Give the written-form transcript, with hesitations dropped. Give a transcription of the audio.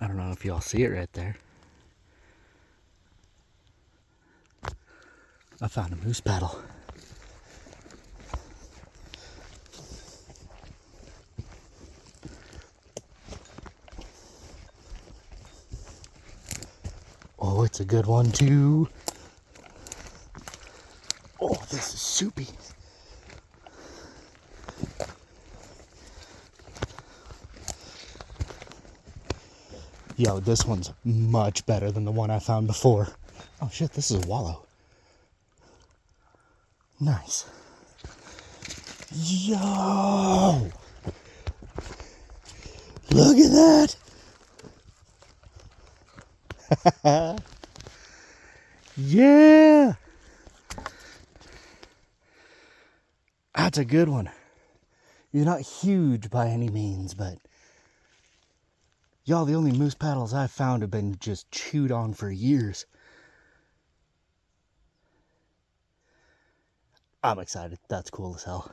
I don't know if y'all see it right there. I found a moose paddle. Oh, it's a good one too. Oh, this is soupy. Yo, this one's much better than the one I found before. Oh shit, this is a wallow. Nice. Yo! Look at that! Yeah! That's a good one. You're not huge by any means, but y'all, the only moose paddles I've found have been just chewed on for years. I'm excited. That's cool as hell.